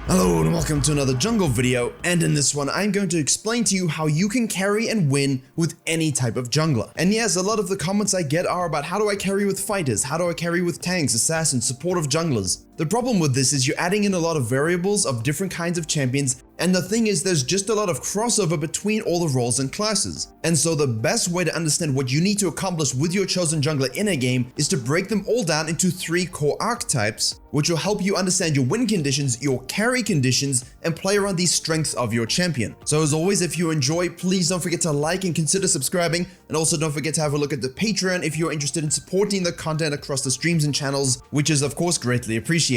Hello and welcome to another jungle video, and in this one I'm going to explain to you how you can carry and win with any type of jungler. And yes, a lot of the comments I get are about how do I carry with fighters, how do I carry with tanks, assassins, supportive junglers. The problem with this is you're adding in a lot of variables of different kinds of champions, and the thing is there's just a lot of crossover between all the roles and classes. And so the best way to understand what you need to accomplish with your chosen jungler in a game is to break them all down into 3 core archetypes, which will help you understand your win conditions, your carry conditions, and play around these strengths of your champion. So as always, if you enjoy, please don't forget to like and consider subscribing, and also don't forget to have a look at the Patreon if you're interested in supporting the content across the streams and channels, which is of course greatly appreciated.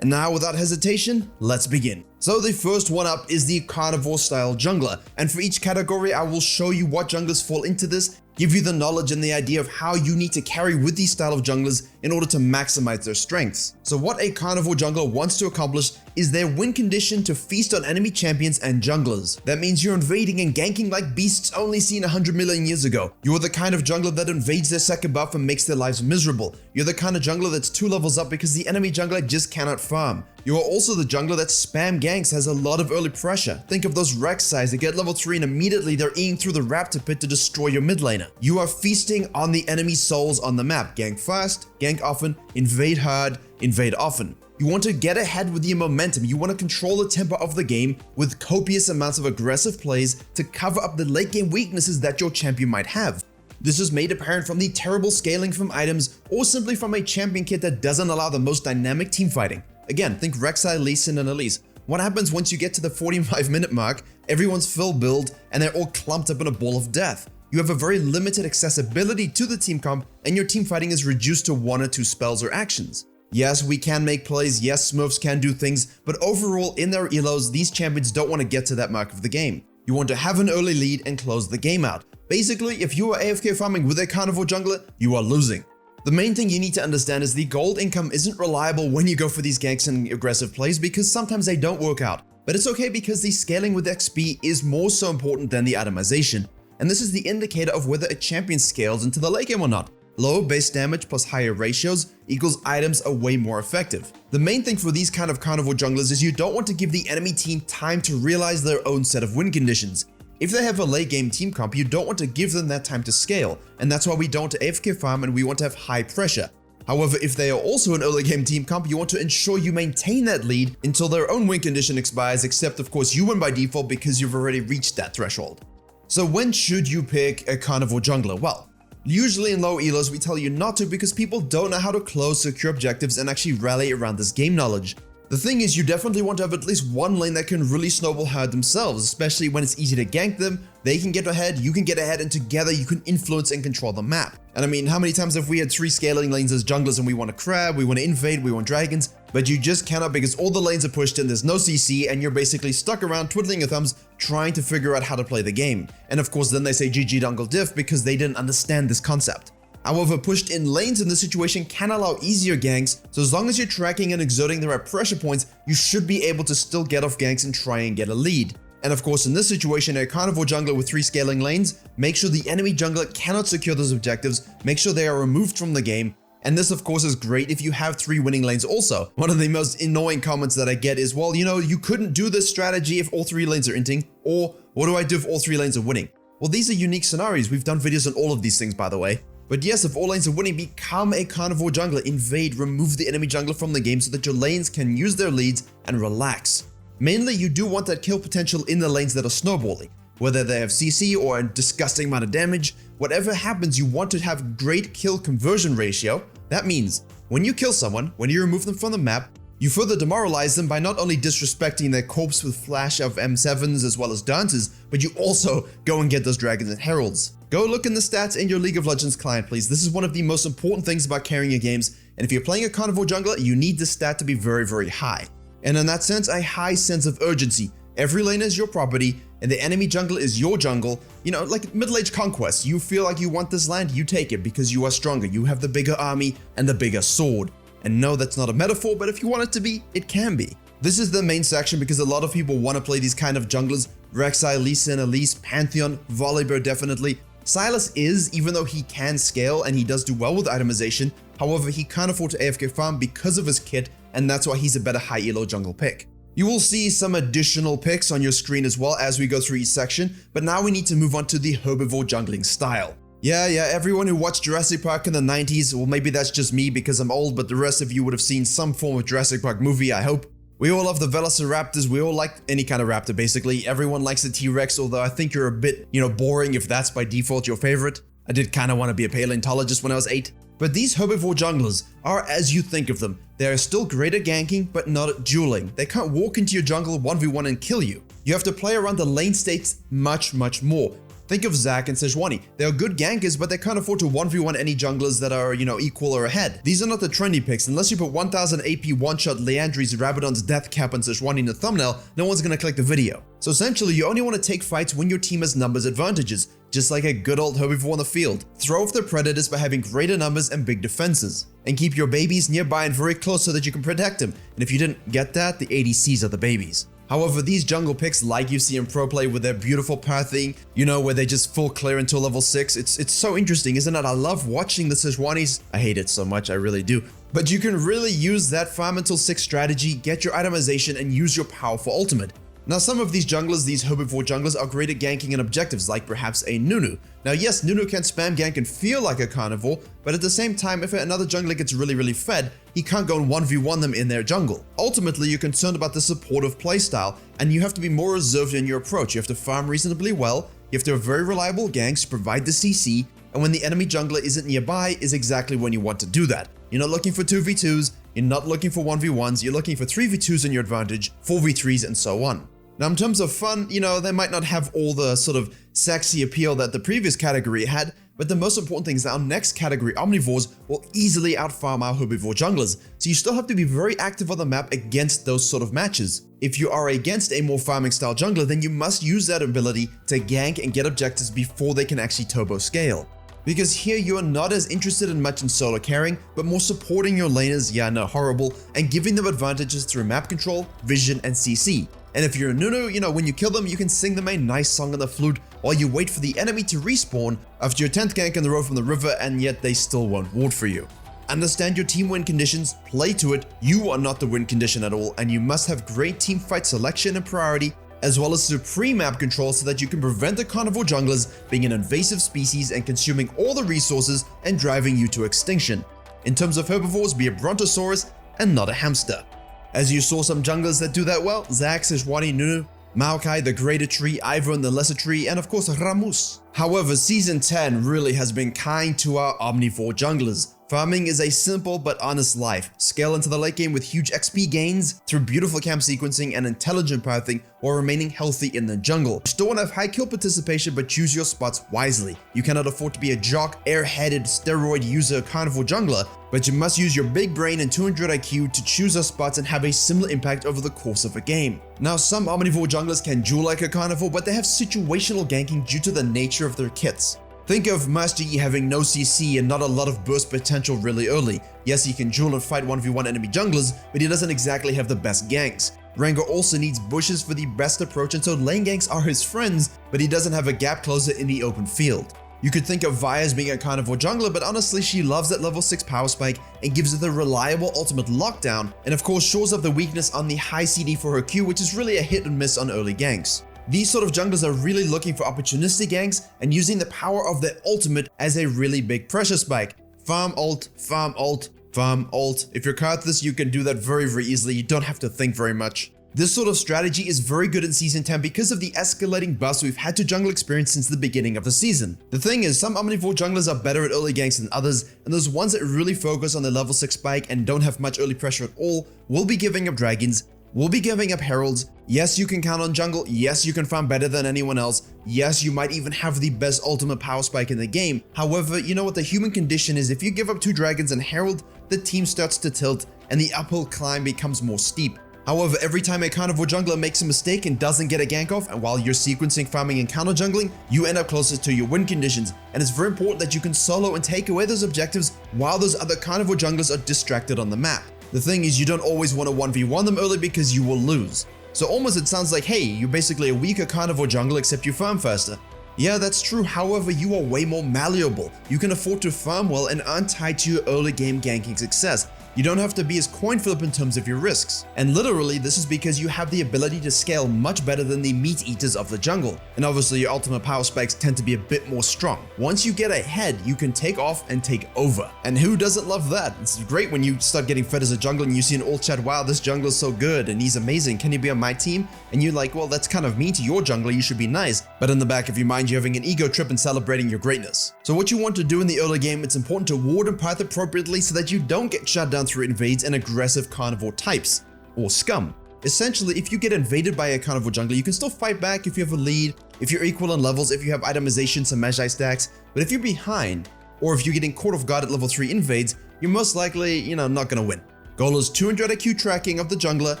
And now without hesitation, let's begin. So the first one up is the carnivore style jungler, and for each category I will show you what junglers fall into this, give you the knowledge and the idea of how you need to carry with these style of junglers in order to maximize their strengths. So what a carnivore jungler wants to accomplish is their win condition to feast on enemy champions and junglers. That means you're invading and ganking like beasts only seen 100 million years ago. You're the kind of jungler that invades their second buff and makes their lives miserable. You're the kind of jungler that's 2 levels up because the enemy jungler just cannot farm. You are also the jungler that spam ganks, has a lot of early pressure. Think of those Rek'Sais that get level 3 and immediately they're eating through the raptor pit to destroy your mid laner. You are feasting on the enemy souls on the map. Gank fast, gank often, invade hard, invade often. You want to get ahead with your momentum. You want to control the tempo of the game with copious amounts of aggressive plays to cover up the late game weaknesses that your champion might have. This is made apparent from the terrible scaling from items or simply from a champion kit that doesn't allow the most dynamic team fighting. Again, think Rek'Sai, Lee Sin, and Elise. What happens once you get to the 45-minute mark? Everyone's full build and they're all clumped up in a ball of death. You have a very limited accessibility to the team comp and your team fighting is reduced to 1 or 2 spells or actions. Yes, we can make plays, yes, Smurfs can do things, but overall in their elos, these champions don't want to get to that mark of the game. You want to have an early lead and close the game out. Basically, if you are AFK farming with a carnivore jungler, you are losing. The main thing you need to understand is the gold income isn't reliable when you go for these ganks and aggressive plays because sometimes they don't work out. But it's okay because the scaling with XP is more so important than the itemization. And this is the indicator of whether a champion scales into the late game or not. Low base damage plus higher ratios equals items are way more effective. The main thing for these kind of carnivore junglers is you don't want to give the enemy team time to realize their own set of win conditions. If they have a late game team comp, you don't want to give them that time to scale, and that's why we don't AFK farm and we want to have high pressure. However, if they are also an early game team comp, you want to ensure you maintain that lead until their own win condition expires, except of course you win by default because you've already reached that threshold. So when should you pick a carnivore jungler? Well, usually in low elos we tell you not to because people don't know how to close secure objectives and actually rally around this game knowledge. The thing is, you definitely want to have at least one lane that can really snowball hard themselves, especially when it's easy to gank them, they can get ahead, you can get ahead, and together you can influence and control the map. And I mean, how many times have we had 3 scaling lanes as junglers and we want to crab, we want to invade, we want dragons, but you just cannot because all the lanes are pushed in, there's no CC, and you're basically stuck around twiddling your thumbs trying to figure out how to play the game. And of course then they say GG Dongle Diff because they didn't understand this concept. However, pushed in lanes in this situation can allow easier ganks, so as long as you're tracking and exerting the right pressure points, you should be able to still get off ganks and try and get a lead. And of course in this situation, a carnivore jungler with 3 scaling lanes, make sure the enemy jungler cannot secure those objectives, make sure they are removed from the game, and this of course is great if you have 3 winning lanes also. One of the most annoying comments that I get is, well, you know, you couldn't do this strategy if all 3 lanes are inting, or what do I do if all 3 lanes are winning? Well, these are unique scenarios. We've done videos on all of these things, by the way. But yes, if all lanes are winning, become a carnivore jungler, invade, remove the enemy jungler from the game so that your lanes can use their leads and relax. Mainly, you do want that kill potential in the lanes that are snowballing. Whether they have CC or a disgusting amount of damage, whatever happens, you want to have great kill conversion ratio. That means when you kill someone, when you remove them from the map, you further demoralize them by not only disrespecting their corpse with flash of M7s as well as dances, but you also go and get those dragons and heralds. Go look in the stats in your League of Legends client, please. This is one of the most important things about carrying your games, and if you're playing a carnivore jungler, you need this stat to be very, very high. And in that sense, a high sense of urgency. Every lane is your property, and the enemy jungle is your jungle. You know, like middle-age conquest. You feel like you want this land, you take it because you are stronger. You have the bigger army and the bigger sword. And no, that's not a metaphor, but if you want it to be, it can be. This is the main section because a lot of people want to play these kind of junglers. Rek'Sai, Lee Sin, Elise, Pantheon, Volibear definitely. Sylas is, even though he can scale and he does do well with itemization, however he can't afford to AFK farm because of his kit, and that's why he's a better high elo jungle pick. You will see some additional picks on your screen as well as we go through each section, but now we need to move on to the herbivore jungling style. Yeah, everyone who watched Jurassic Park in the 90s, well maybe that's just me because I'm old, but the rest of you would have seen some form of Jurassic Park movie, I hope. We all love the Velociraptors, we all like any kind of raptor basically. Everyone likes the T-Rex, although I think you're a bit, boring if that's by default your favorite. I did kind of want to be a paleontologist when I was 8. But these herbivore junglers are as you think of them. They are still great at ganking, but not at dueling. They can't walk into your jungle 1v1 and kill you. You have to play around the lane states much more. Think of Zac and Sejuani. They are good gankers, but they can't afford to 1v1 any junglers that are, equal or ahead. These are not the trendy picks. Unless you put 1000 AP one-shot Leandri's Rabadon's death cap on Sejuani in the thumbnail, no one's gonna click the video. So essentially, you only want to take fights when your team has numbers advantages, just like a good old herbivore on the field. Throw off the predators by having greater numbers and big defenses. And keep your babies nearby and very close so that you can protect them. And if you didn't get that, the ADCs are the babies. However, these jungle picks, like you see in pro play with their beautiful pathing, where they just full clear until level 6, it's so interesting, isn't it? I love watching the Sejuanis. I hate it so much, I really do. But you can really use that farm until 6 strategy, get your itemization, and use your powerful ultimate. Now, some of these junglers, these herbivore junglers, are great at ganking and objectives, like perhaps a Nunu. Now, yes, Nunu can spam gank and feel like a carnivore, but at the same time, if another jungler gets really fed, he can't go and 1v1 them in their jungle. Ultimately, you're concerned about the supportive playstyle, and you have to be more reserved in your approach. You have to farm reasonably well, you have to have very reliable ganks to provide the CC, and when the enemy jungler isn't nearby is exactly when you want to do that. You're not looking for 2v2s, you're not looking for 1v1s, you're looking for 3v2s in your advantage, 4v3s, and so on. Now, in terms of fun, they might not have all the sort of sexy appeal that the previous category had, but the most important thing is that our next category, Omnivores, will easily outfarm our herbivore junglers, so you still have to be very active on the map against those sort of matches. If you are against a more farming style jungler, then you must use that ability to gank and get objectives before they can actually turbo scale. Because here you are not as interested in much in solo carrying, but more supporting your laners, horrible, and giving them advantages through map control, vision, and CC. And if you're a Nunu, when you kill them, you can sing them a nice song on the flute while you wait for the enemy to respawn after your 10th gank in the row from the river, and yet they still won't ward for you. Understand your team win conditions, play to it, you are not the win condition at all, and you must have great team fight selection and priority, as well as supreme map control so that you can prevent the carnivore junglers being an invasive species and consuming all the resources and driving you to extinction. In terms of herbivores, be a brontosaurus and not a hamster. As you saw some junglers that do that well, Zac, Sejuani, Nunu, Maokai, the greater tree, Ivern, the lesser tree, and of course Rammus. However, Season 10 really has been kind to our omnivore junglers. Farming is a simple but honest life. Scale into the late game with huge XP gains through beautiful camp sequencing and intelligent pathing while remaining healthy in the jungle. You still want to have high kill participation, but choose your spots wisely. You cannot afford to be a jock, airheaded, steroid user carnivore jungler, but you must use your big brain and 200 IQ to choose your spots and have a similar impact over the course of a game. Now, some omnivore junglers can duel like a carnivore, but they have situational ganking due to the nature of their kits. Think of Master Yi having no CC and not a lot of burst potential really early. Yes, he can duel and fight 1v1 enemy junglers, but he doesn't exactly have the best ganks. Rengar also needs bushes for the best approach, and so lane ganks are his friends, but he doesn't have a gap closer in the open field. You could think of Vi as being a carnivore jungler, but honestly she loves that level 6 power spike and gives her the reliable ultimate lockdown, and of course shores up the weakness on the high CD for her Q, which is really a hit and miss on early ganks. These sort of junglers are really looking for opportunistic ganks and using the power of their ultimate as a really big pressure spike. Farm ult, farm ult, farm ult. If you're Karthus, you can do that very easily, you don't have to think very much. This sort of strategy is very good in Season 10 because of the escalating buffs we've had to jungle experience since the beginning of the season. The thing is, some omnivore junglers are better at early ganks than others, and those ones that really focus on the level 6 spike and don't have much early pressure at all will be giving up dragons, will be giving up heralds. Yes, you can count on jungle, yes, you can farm better than anyone else, yes, you might even have the best ultimate power spike in the game. However, you know what the human condition is, if you give up 2 dragons and herald, the team starts to tilt and the uphill climb becomes more steep. However, every time a carnivore jungler makes a mistake and doesn't get a gank off, and while you're sequencing, farming, and counter jungling, you end up closest to your win conditions, and it's very important that you can solo and take away those objectives while those other carnivore junglers are distracted on the map. The thing is, you don't always want to 1v1 them early because you will lose. So almost it sounds like, hey, you're basically a weaker carnivore jungle except you farm faster. Yeah, that's true, however, you are way more malleable. You can afford to farm well and aren't tied to your early game ganking success. You don't have to be as coin flip in terms of your risks. And literally, this is because you have the ability to scale much better than the meat eaters of the jungle. And obviously your ultimate power spikes tend to be a bit more strong. Once you get ahead, you can take off and take over. And who doesn't love that? It's great when you start getting fed as a jungler and you see an all chat, wow, this jungler is so good and he's amazing, can he be on my team? And you're like, well, that's kind of mean to your jungler, you should be nice. But in the back of your mind, you're having an ego trip and celebrating your greatness. So what you want to do in the early game, it's important to ward and path appropriately so that you don't get shut down through invades and aggressive carnivore types, or scum. Essentially, if you get invaded by a carnivore jungler, you can still fight back if you have a lead, if you're equal in levels, if you have itemization, some magi stacks, but if you're behind, or if you're getting caught off guard at level 3 invades, you're most likely, not gonna win. Goal is 200 IQ tracking of the jungler,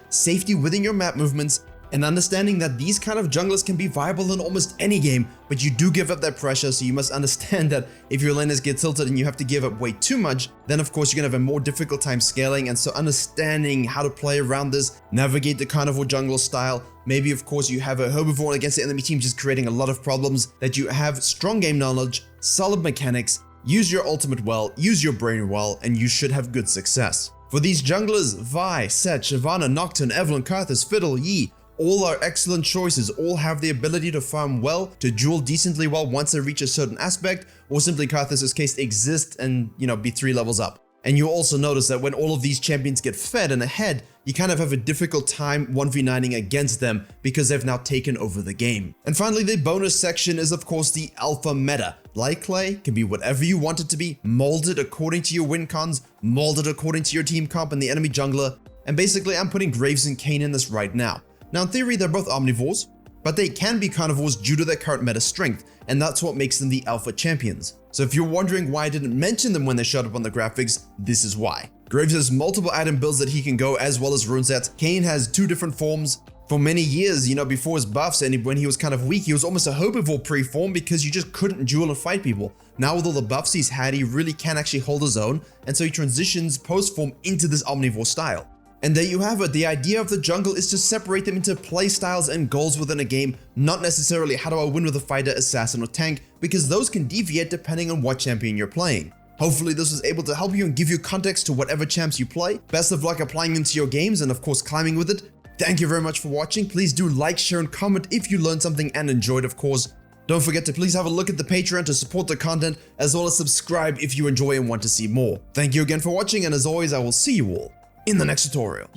safety within your map movements, and understanding that these kind of junglers can be viable in almost any game, but you do give up that pressure, so you must understand that if your laners get tilted and you have to give up way too much, then of course you're gonna have a more difficult time scaling, and so understanding how to play around this, navigate the carnivore jungle style, maybe of course you have a herbivore against the enemy team just creating a lot of problems, that you have strong game knowledge, solid mechanics, use your ultimate well, use your brain well, and you should have good success. For these junglers, Vi, Set, Shyvana, Nocturne, Evelynn, Karthus, Fiddle, Yi, all are excellent choices, all have the ability to farm well, to duel decently well once they reach a certain aspect, or simply Karthus' case exist and, be 3 levels up. And you'll also notice that when all of these champions get fed and ahead, you kind of have a difficult time 1v9ing against them because they've now taken over the game. And finally, the bonus section is of course the alpha meta. Like Clay, can be whatever you want it to be, molded according to your win cons, molded according to your team comp and the enemy jungler. And basically, I'm putting Graves and Kayn in this right now. Now in theory, they're both omnivores, but they can be carnivores due to their current meta strength, and that's what makes them the alpha champions. So if you're wondering why I didn't mention them when they showed up on the graphics, this is why. Graves has multiple item builds that he can go as well as rune sets. Kayn has 2 different forms. For many years, before his buffs and when he was kind of weak, he was almost a herbivore pre-form because you just couldn't duel and fight people. Now with all the buffs he's had, he really can actually hold his own, and so he transitions post-form into this omnivore style. And there you have it. The idea of the jungle is to separate them into playstyles and goals within a game, not necessarily how do I win with a fighter, assassin, or tank, because those can deviate depending on what champion you're playing. Hopefully this was able to help you and give you context to whatever champs you play. Best of luck applying into your games and of course climbing with it. Thank you very much for watching. Please do like, share, and comment if you learned something and enjoyed, of course. Don't forget to please have a look at the Patreon to support the content, as well as subscribe if you enjoy and want to see more. Thank you again for watching, and as always, I will see you all in the next tutorial.